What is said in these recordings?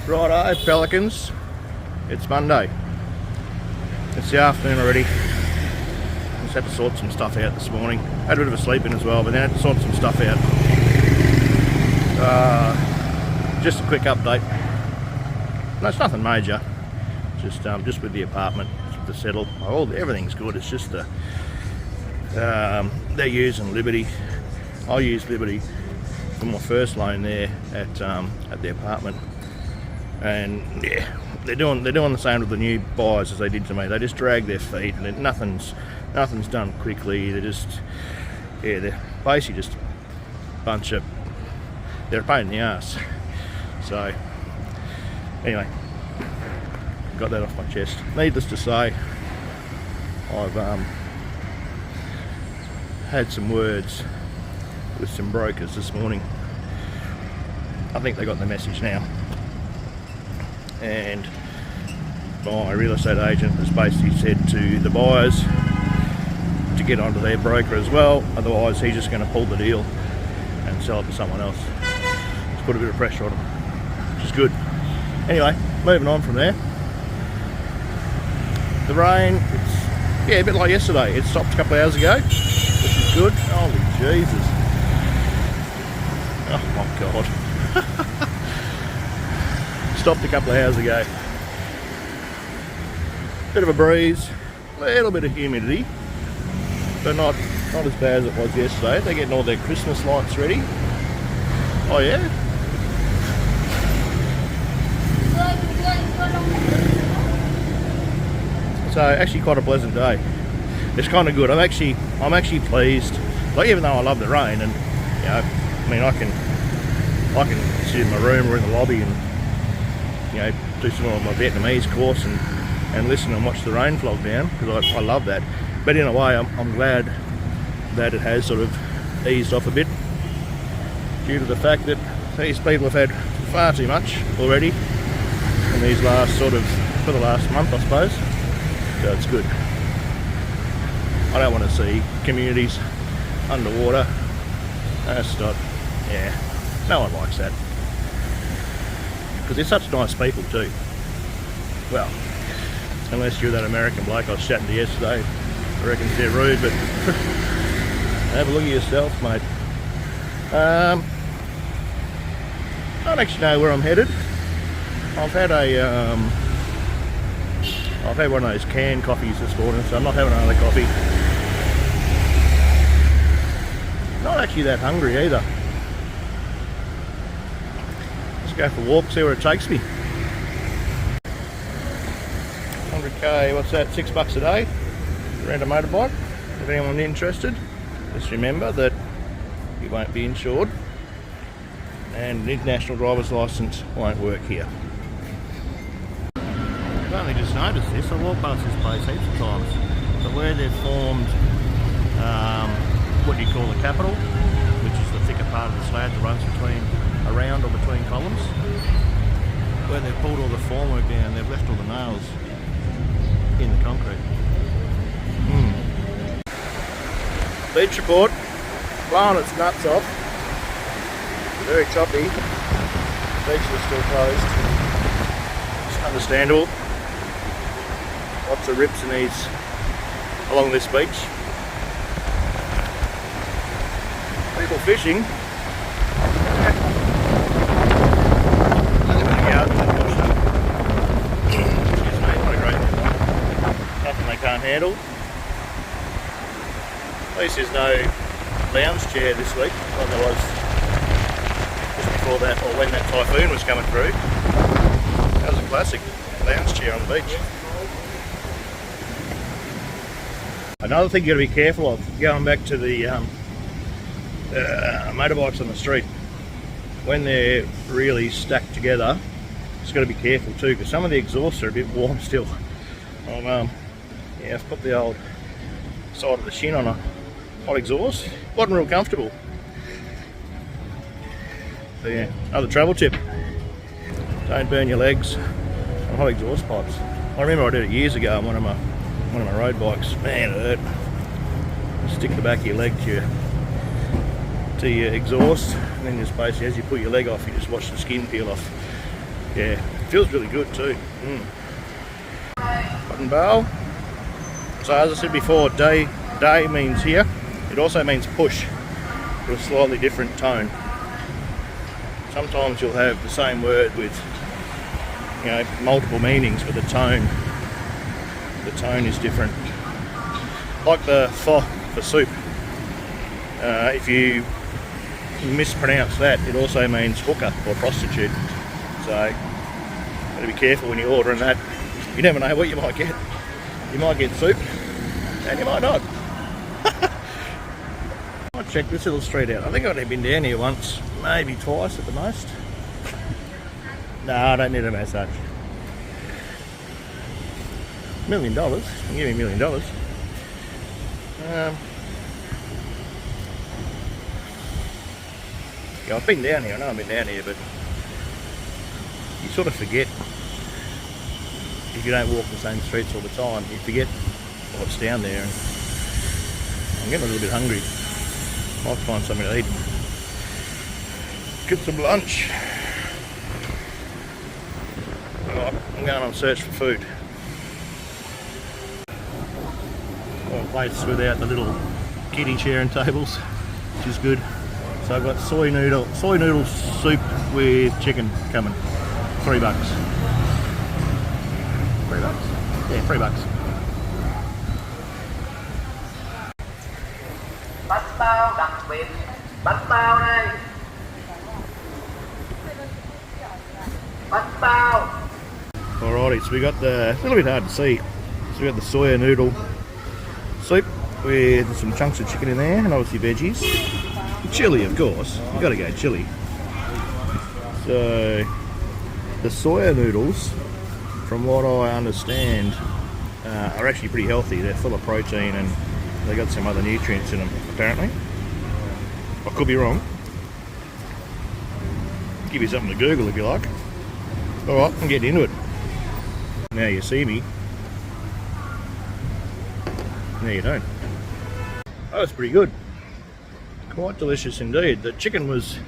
Righto, Pelicans. It's Monday. It's the afternoon already. Just had to sort some stuff out this morning. Had a bit of a sleep in as well, but then had to sort some stuff out. Just a quick update. No, it's nothing major. Just with the apartment to settle. Everything's good. It's just they're using Liberty. I used Liberty for my first loan there at the apartment, and yeah, they're doing the same with the new buyers as they did to me. They just drag their feet, and nothing's done quickly. They're basically just a bunch of, they're a pain in the ass. So anyway, got that off my chest. Needless to say, I've had some words with some brokers this morning. I think they got the message now, and my real estate agent has basically said to the buyers to get onto their broker as well, otherwise he's just going to pull the deal and sell it to someone else. It's put a bit of pressure on them, which is good. Anyway, moving on from there. The rain, it's a bit like yesterday. It stopped a couple of hours ago, which is good. Holy Jesus. Oh my God. Stopped a couple of hours ago. Bit of a breeze, a little bit of humidity, but not as bad as it was yesterday. They're getting all their Christmas lights ready. Oh yeah? So actually quite a pleasant day. It's kind of good. I'm actually pleased. Like, even though I love the rain, and you know, I mean, I can sit in my room or in the lobby and, you know, do some of my Vietnamese course and listen and watch the rain flog down, because I love that. But in a way, I'm glad that it has sort of eased off a bit, due to the fact that these people have had far too much already in these for the last month, I suppose. So it's good. I don't want to see communities underwater. That's not, yeah, no one likes that. Because they're such nice people too. Well, unless you're that American bloke I was chatting to yesterday. I reckon they're rude, but have a look at yourself, mate. I don't actually know where I'm headed. I've had one of those canned coffees this morning, so I'm not having another coffee. Not actually that hungry either. Let's go for a walk, see where it takes me. 100k, what's that, $6 a day? Rent a motorbike. If anyone's interested, just remember that you won't be insured, and an international driver's license won't work here. I've only just noticed this. I walked past this place heaps of times, but where they've formed what do you call the capital, which is the thicker part of the slab that runs around or between columns, where they've pulled all the formwork down, they've left all the nails in the concrete. Beach report, blowing its nuts off, very choppy. Beaches are still closed. It's understandable. Lots of rips and these along this beach. People fishing. Nothing they can't handle. At least there's no lounge chair this week, like there was just before that, or when that typhoon was coming through. That was a classic lounge chair on the beach. Another thing you got to be careful of, going back to the motorbikes on the street, when they're really stacked together, just got to be careful too, because some of the exhausts are a bit warm still. I've put the old side of the shin on a hot exhaust. Wasn't real comfortable. So yeah, another travel tip: don't burn your legs on hot exhaust pipes. I remember I did it years ago on one of my road bikes. Man, it hurt. Stick the back of your leg to your exhaust, and then just basically, as you put your leg off, you just watch the skin peel off. Yeah, it feels really good too. Button bow. So as I said before, day means here. It also means push with a slightly different tone. Sometimes you'll have the same word with, you know, multiple meanings, but the tone is different. Like the for soup. If you mispronounce that, it also means hooker or prostitute. So gotta be careful when you're ordering that. You never know what you might get. You might get soup, and you might not. I'll check this little street out. I think I've only been down here once, maybe twice at the most. No, I don't need a massage. $1 million. You can give me $1 million. Yeah, I've been down here. I know I've been down here, but you sort of forget. If you don't walk the same streets all the time, you forget what's down there. And I'm getting a little bit hungry. Might find something to eat. Get some lunch. Right, I'm going on search for food. Got a place without the little kiddie chair and tables, which is good. So I've got soy noodle soup with chicken coming. $3. $3? Yeah, $3. Bánh bao đặc biệt, bánh bao đây. Bánh bao. Alrighty, so we got the, it's a little bit hard to see. So we got the soya noodle soup with some chunks of chicken in there and obviously veggies. Chili, of course. You gotta go chili. So the soya noodles, from what I understand, are actually pretty healthy. They're full of protein and they got some other nutrients in them, apparently. I could be wrong. Give you something to Google if you like. Alright, I'm getting into it. Now you see me. Now you don't. That was pretty good. Quite delicious indeed. The chicken was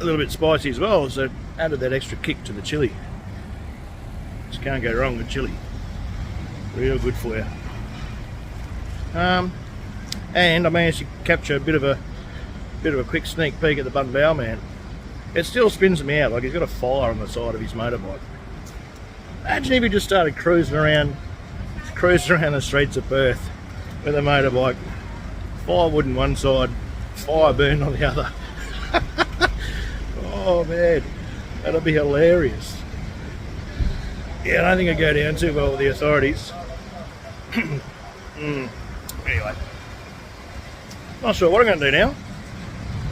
a little bit spicy as well, so it added that extra kick to the chili. Just can't go wrong with chili. Real good for you. And I managed to capture a bit of a quick sneak peek at the Bun Bao man. It still spins me out, like he's got a fire on the side of his motorbike. Imagine if he just started cruising around the streets of Perth with a motorbike. Firewood on one side, fire burn on the other. Oh man, that'll be hilarious. Yeah, I don't think I'd go down too well with the authorities. Anyway, not sure what I'm going to do now,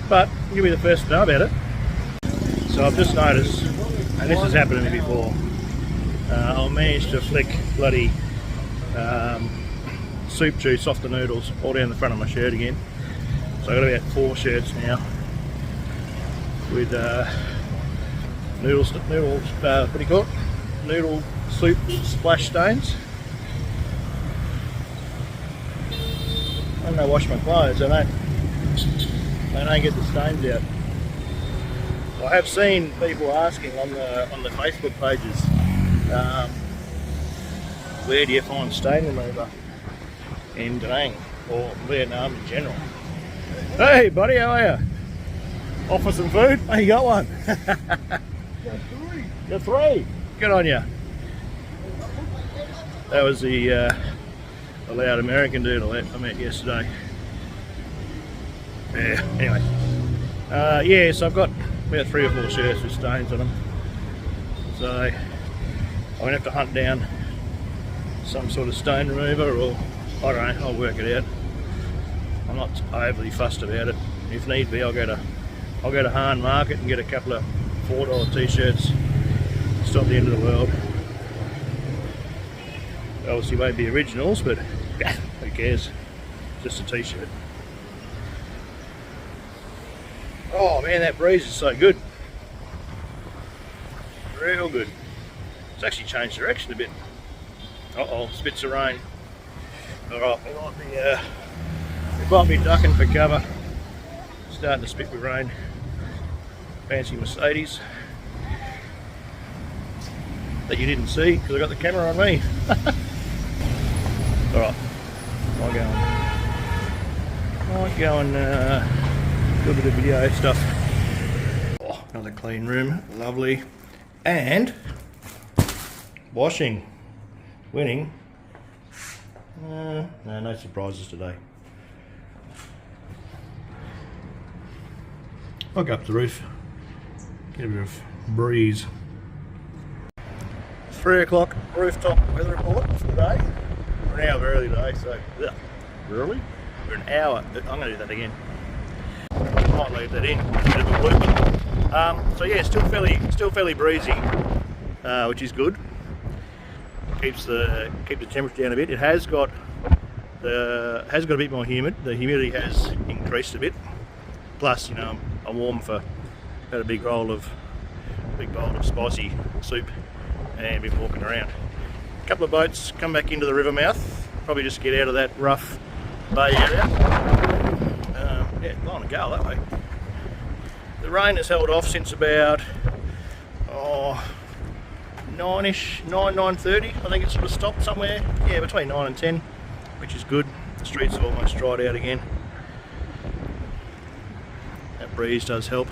but you'll be the first to know about it. So I've just noticed, and this has happened to me before, I'll manage to flick bloody soup juice off the noodles all down the front of my shirt again. So I've got about 4 shirts now with noodles, what do you call it? Noodle soup splash stains. When I wash my clothes, I don't get the stains out. I have seen people asking on the Facebook pages, where do you find stain remover in Da Nang or Vietnam in general? Hey buddy, how are you? Offer some food? Oh, you got one. Got 3. Good on you. That was the loud American dude I met yesterday. Yeah, anyway. Yeah, so I've got about 3 or 4 shirts with stains on them. So I'm going to have to hunt down some sort of stain remover, or I don't know, I'll work it out. I'm not overly fussed about it. If need be, I'll go to Hahn Market and get a couple of $4 t-shirts. It's not the end of the world. Obviously won't be originals, but yeah, who cares? Just a t-shirt. Oh man, that breeze is so good. Real good. It's actually changed direction a bit. Uh-oh, spits of rain. Alright, we might be ducking for cover. Starting to spit with rain. Fancy Mercedes. that you didn't see because I got the camera on me. All right, I'll go and do a bit of video stuff. Oh, another clean room, lovely, and washing, winning. No surprises today. I'll go up the roof, get a bit of breeze. 3 o'clock rooftop weather report for the day. We're an hour early today, so really? We're an hour. I'm going to do that again. I might leave that in. Bit of a blooper. So yeah, still fairly breezy, which is good. Keeps the temperature down a bit. It has got a bit more humid. The humidity has increased a bit. Plus, you know, I'm warm for had a big bowl of spicy soup and been walking around. A couple of boats come back into the river mouth. Probably just get out of that rough bay area. Yeah, blowing a gale that way. The rain has held off since about 9:30. I think it sort of stopped somewhere. Yeah, between 9 and 10, which is good. The streets have almost dried out again. That breeze does help.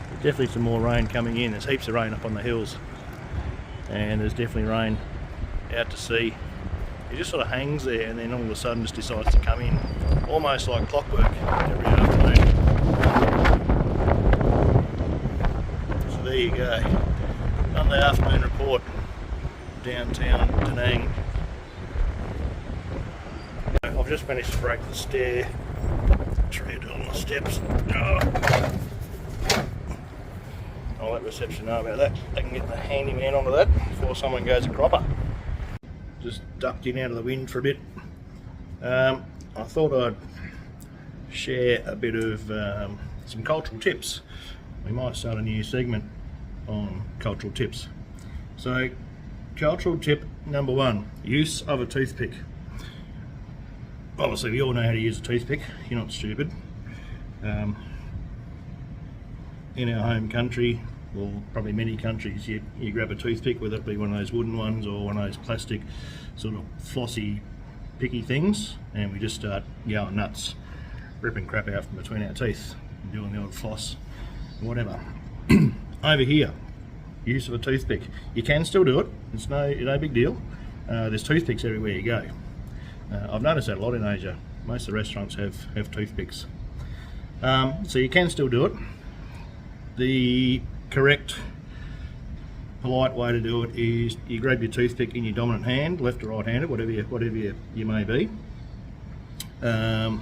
There's definitely some more rain coming in. There's heaps of rain up on the hills, and there's definitely rain out to sea. It just sort of hangs there and then all of a sudden just decides to come in, almost like clockwork every afternoon. So there you go, Sunday afternoon report, downtown Da Nang. I've just managed to break the stair, tread on the steps. I'll let reception know about that. They can get the handyman onto that before someone goes a cropper. Just ducked in out of the wind for a bit. I thought I'd share a bit of some cultural tips. We might start a new segment on cultural tips. So, cultural tip number 1, use of a toothpick. Obviously we all know how to use a toothpick, you're not stupid. In our home country, well, probably many countries, you grab a toothpick, whether it be one of those wooden ones or one of those plastic sort of flossy picky things, and we just start going nuts, ripping crap out from between our teeth, doing the old floss, whatever. Over here, use of a toothpick. You can still do it, it's no big deal. There's toothpicks everywhere you go. I've noticed that a lot in Asia. Most of the restaurants have toothpicks. So you can still do it. The correct, polite way to do it is you grab your toothpick in your dominant hand, left or right handed, whatever you may be, and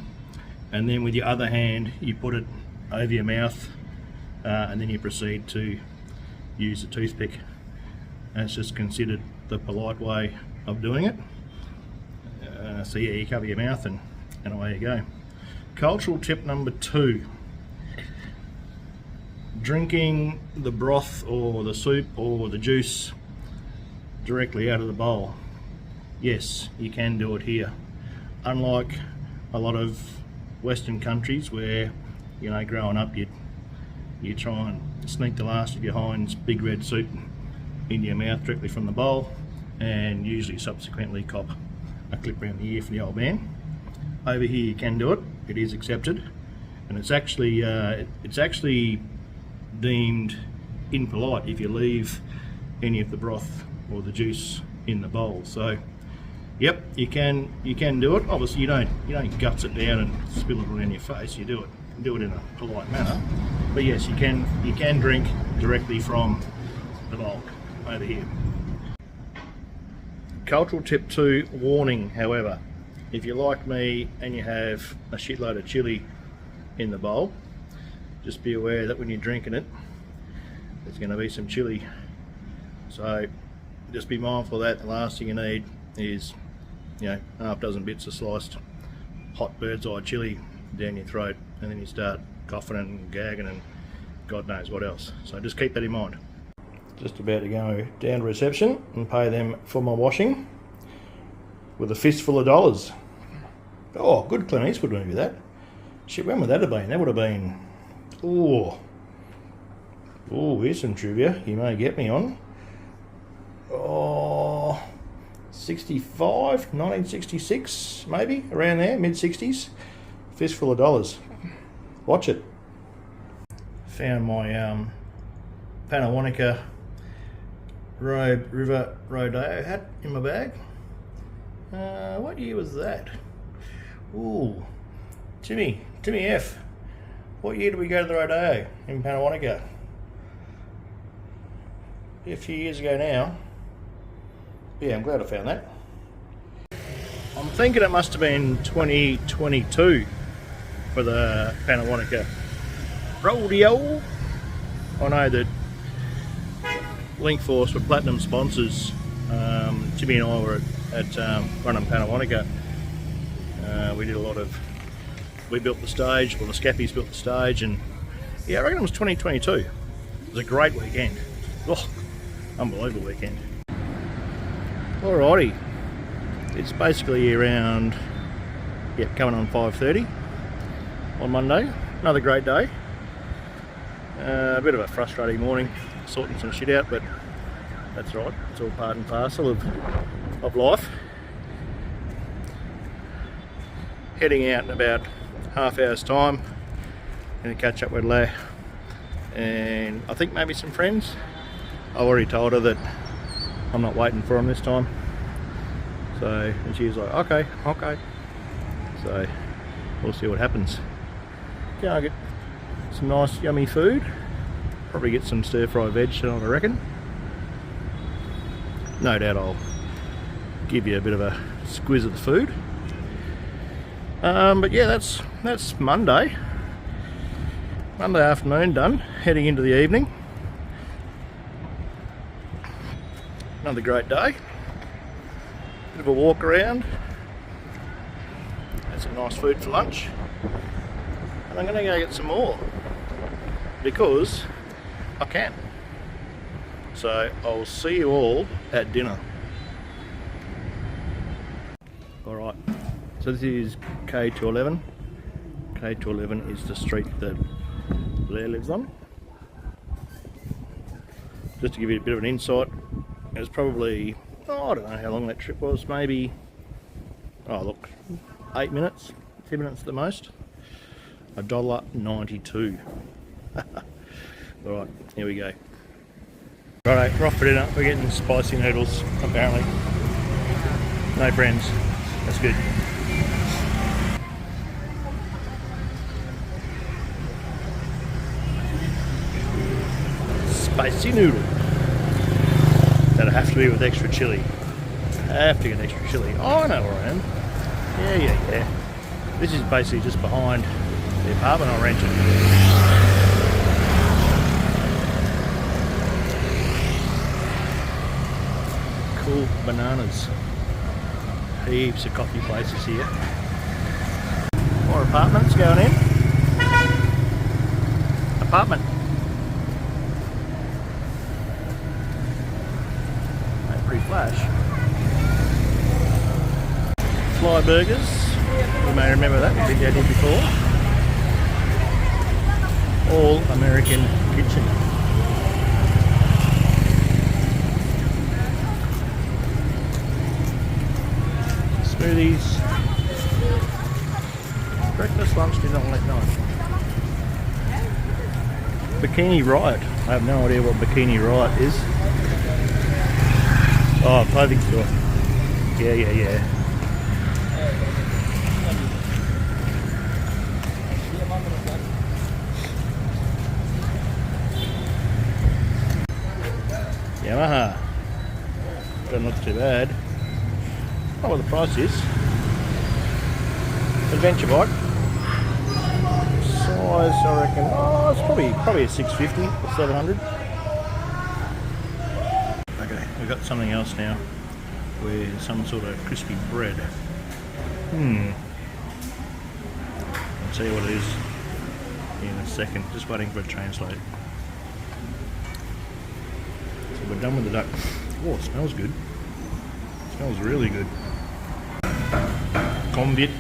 then with your other hand you put it over your mouth, and then you proceed to use the toothpick. That's just considered the polite way of doing it. So yeah, you cover your mouth and away you go. Cultural tip number 2. Drinking the broth or the soup or the juice directly out of the bowl. Yes, you can do it here. Unlike a lot of Western countries where, you know, growing up you try and sneak the last of your Heinz big red soup into your mouth directly from the bowl, and usually subsequently cop a clip around the ear from the old man. Over here you can do it. It is accepted, and it's actually deemed impolite if you leave any of the broth or the juice in the bowl. So yep, you can do it. Obviously you don't guts it down and spill it around your face. You do it in a polite manner. But yes, you can drink directly from the bowl over here. Cultural tip 2, warning, however, if you're like me and you have a shitload of chili in the bowl, just be aware that when you're drinking it, there's going to be some chili. So just be mindful of that. The last thing you need is, you know, half dozen bits of sliced hot bird's eye chili down your throat, and then you start coughing and gagging and God knows what else. So just keep that in mind. Just about to go down to reception and pay them for my washing with a fistful of dollars. Oh, good Clint Eastwood movie that. Shit, when would that have been? That would have been, oh, Oh, here's some trivia you may get me on. Oh, 65, 1966, maybe, around there, mid-60s. Fistful of dollars. Watch it. Found my Panawanica River Rodeo hat in my bag. What year was that? Ooh, Timmy F. What year did we go to the rodeo in Panawanica? A few years ago now. Yeah, I'm glad I found that. I'm thinking it must have been 2022 for the Panawanica Rodeo. I know that Linkforce were platinum sponsors. Jimmy and I were at Running Panawanica. We did a lot of, we built the stage, well the Scappies built the stage, and yeah, I reckon it was 2022. It was a great weekend. Oh, unbelievable weekend. Alrighty, it's basically around, coming on 5:30 on Monday. Another great day. A bit of a frustrating morning, sorting some shit out, but that's right. It's all part and parcel of life. Heading out in about half hour's time. Going to catch up with Leigh and I think maybe some friends. I already told her that I'm not waiting for them this time. So, and she was like, okay. So, we'll see what happens. I'll get some nice yummy food. Probably get some stir-fry veg tonight, I reckon. No doubt I'll give you a bit of a squiz of the food. But yeah, that's Monday. Monday afternoon done. Heading into the evening. Another great day. Bit of a walk around. Had some nice food for lunch. And I'm going to go get some more. Because I can. So I'll see you all at dinner. Alright, so this is K211. K211 is the street that Leigh lives on. Just to give you a bit of an insight, it was probably, I don't know how long that trip was, maybe, 8 minutes, 10 minutes at the most. $1.92. Alright, here we go. Righto, we're off for dinner. We're getting spicy noodles, apparently. No friends. That's good. Spicy noodle. That'll have to be with extra chilli. I have to get extra chilli. Oh, I know where I am. Yeah. This is basically just behind the apartment I rented. Cool bananas. Heaps of coffee places here. More apartments going in. Apartment. Ain't pretty flash. Fly Burgers. You may remember that. We've been down here before. All American Kitchen. Smoothies, breakfast, lunch, dinner, all that night. Bikini Riot. I have no idea what Bikini Riot is. Oh, clothing store. Yeah. Yamaha. Doesn't look too bad. I don't know what the price is. Adventure bike. Size, I reckon. Oh, it's probably a 650 or 700. Okay, we've got something else now. With some sort of crispy bread. I'll tell you what it is in a second. Just waiting for it to translate. So we're done with the duck. Oh, it smells good. It smells really good. Convit,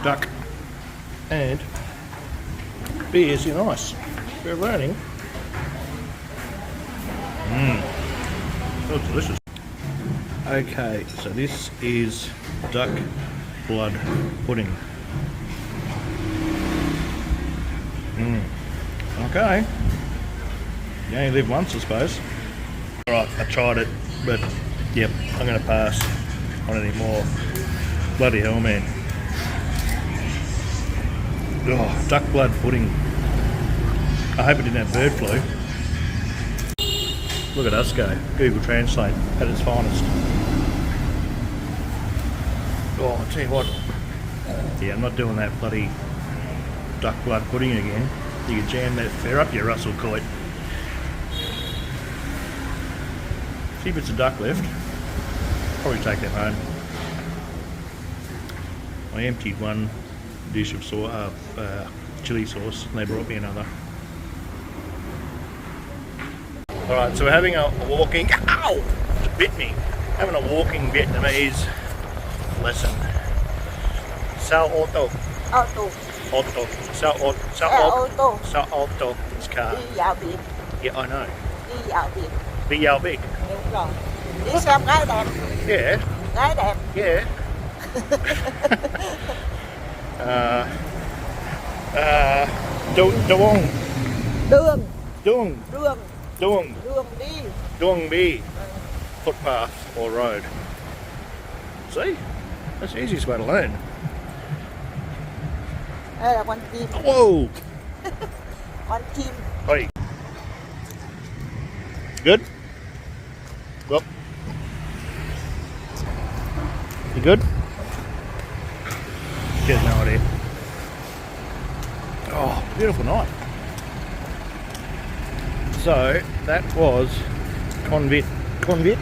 duck, and beers in ice. We're learning. Mmm. Oh, delicious. Okay, so this is duck blood pudding. Okay. You only live once, I suppose. Alright, I tried it, but yep, I'm going to pass on any more. Bloody hell, man. Oh, duck blood pudding. I hope it didn't have bird flu. Look at us go. Google Translate at its finest. Oh, I'll tell you what. Yeah, I'm not doing that bloody duck blood pudding again. You can jam that fair up your Russell Coit. Few bits of duck left. Probably take that home. I emptied one dish of chili sauce and they brought me another. Alright, so we're having a walking, ow! It bit me. Having a walking Vietnamese lesson. Sao auto. Auto. Auto. Sao auto. Sao auto. Sao auto. It's car. Đi dạo biển. Yeah, I know. Đi dạo biển. Be yao big. Đúng rồi. Đi xem gái đẹp. Yeah. Gái đẹp. Yeah. Doong. Đường. Doong. Đường. Doong. Đường đi. Doong be. Footpath or road. See? That's the easiest way to learn. Đây là con chim. Whoa! Con chim. Hey. Good? Well. You good? Get no idea. Oh, beautiful night. So that was convit Con vịt.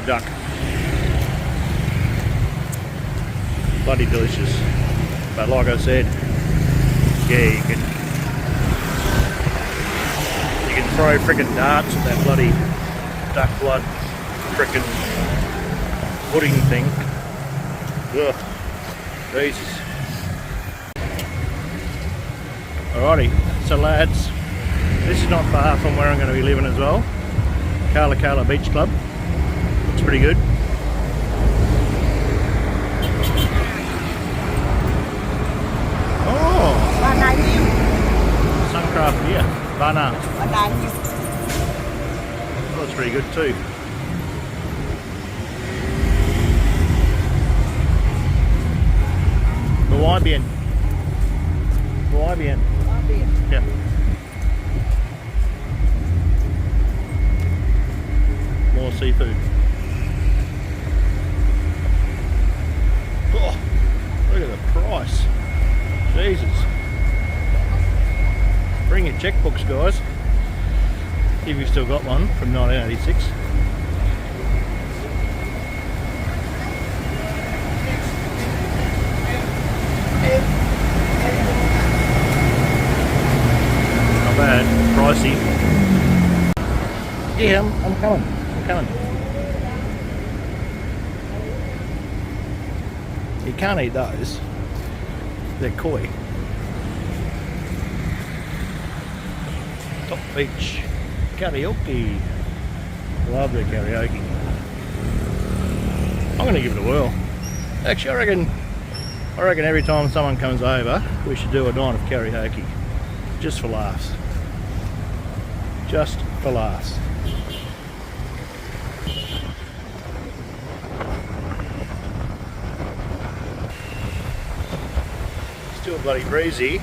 duck. Bloody delicious. But like I said, yeah, you can throw frickin' darts at that bloody duck blood frickin' pudding thing. Ugh. Jesus. Alrighty, so lads, this is not far from where I'm going to be living as well. Kala Kala Beach Club. Looks pretty good. Oh, Và này nhiều. Suncraft beer. Bana. Và này nhiều. That's pretty good too. Muy bien. Muy bien. Có biển. Yeah. More seafood. Oh, look at the price. Jesus. Bring your checkbooks, guys. If you've still got one from 1986. Not bad. Pricey. Yeah, I'm coming. I'm coming. You can't eat those. They're koi. Top Beach karaoke. Love their karaoke. I'm going to give it a whirl. Actually, I reckon every time someone comes over, we should do a night of karaoke, just for laughs. Just for laughs. Still bloody breezy.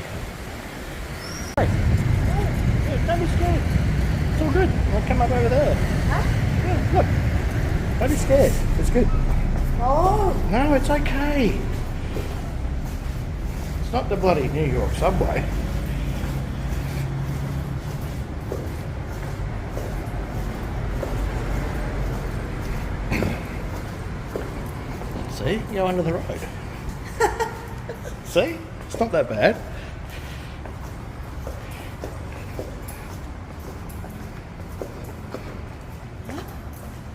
Hey, yeah, don't be scared. It's all good. I'll come up over there. Hả? Yeah, look. Don't be scared. It's good. Ồ. No, it's okay. It's not the bloody New York subway. See? Go under the road. See? It's not that bad.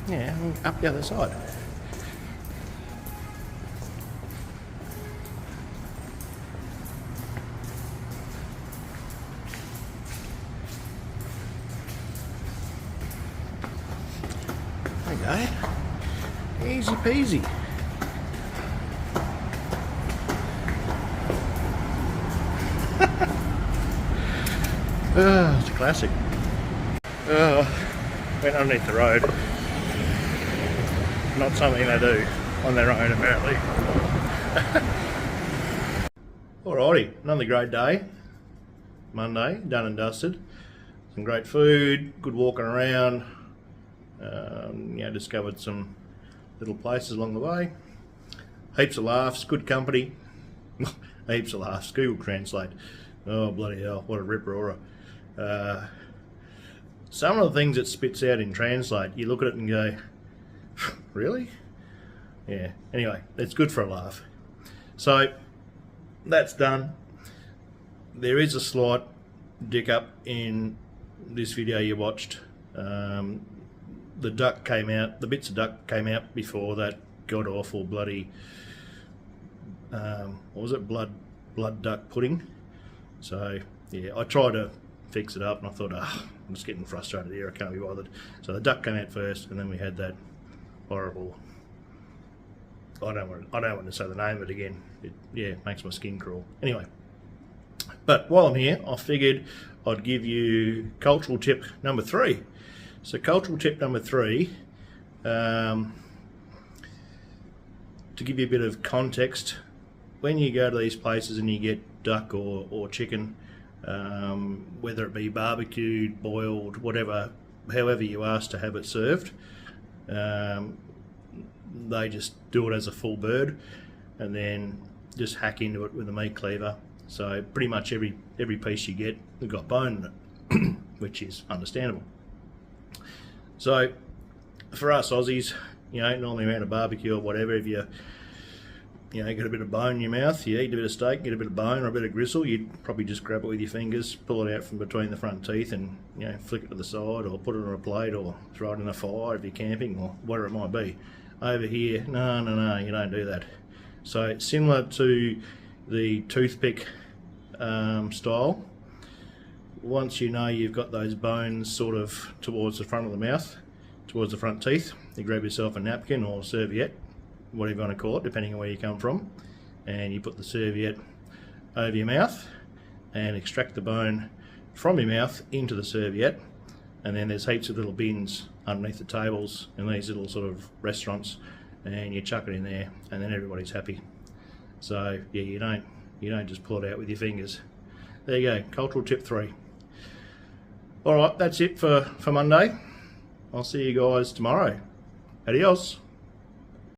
Yeah, up the other side. go. Easy peasy. It's a classic. Went underneath the road. Not something they do on their own, apparently. Alrighty, another great day. Monday, done and dusted. Some great food, good walking around. Discovered some little places along the way. Heaps of laughs, good company. Heaps of laughs. Google Translate. Oh bloody hell! What a rip-roarer. Some of the things it spits out in Translate, you look at it and go, really? Yeah. Anyway, it's good for a laugh. So that's done. There is a slight dick up in this video you watched. The duck came out, the bits of duck came out before that god awful bloody, what was it, blood duck pudding. So yeah, I tried to fix it up and I thought, I'm just getting frustrated here, I can't be bothered. So the duck came out first, and then we had that horrible, I don't want to say the name of it again. It makes my skin crawl. Anyway, but while I'm here, I figured I'd give you cultural tip number 3. So cultural tip number 3, to give you a bit of context, when you go to these places and you get duck or chicken, whether it be barbecued, boiled, whatever, however you ask to have it served, they just do it as a full bird and then just hack into it with a meat cleaver. So pretty much every piece you get, they've got bone in it, which is understandable. So for us Aussies, normally around a barbecue or whatever, if you get a bit of bone in your mouth, you eat a bit of steak, get a bit of bone or a bit of gristle, you'd probably just grab it with your fingers, pull it out from between the front teeth and flick it to the side, or put it on a plate, or throw it in a fire if you're camping, or whatever it might be. Over here, no, you don't do that. So it's similar to the toothpick style. Once you've got those bones sort of towards the front of the mouth, towards the front teeth, you grab yourself a napkin or serviette, whatever you want to call it, depending on where you come from, and you put the serviette over your mouth and extract the bone from your mouth into the serviette. And then there's heaps of little bins underneath the tables in these little sort of restaurants, and you chuck it in there and then everybody's happy. So yeah, you don't just pull it out with your fingers. There you go, cultural tip 3. Alright, that's it for Monday. I'll see you guys tomorrow. Adios.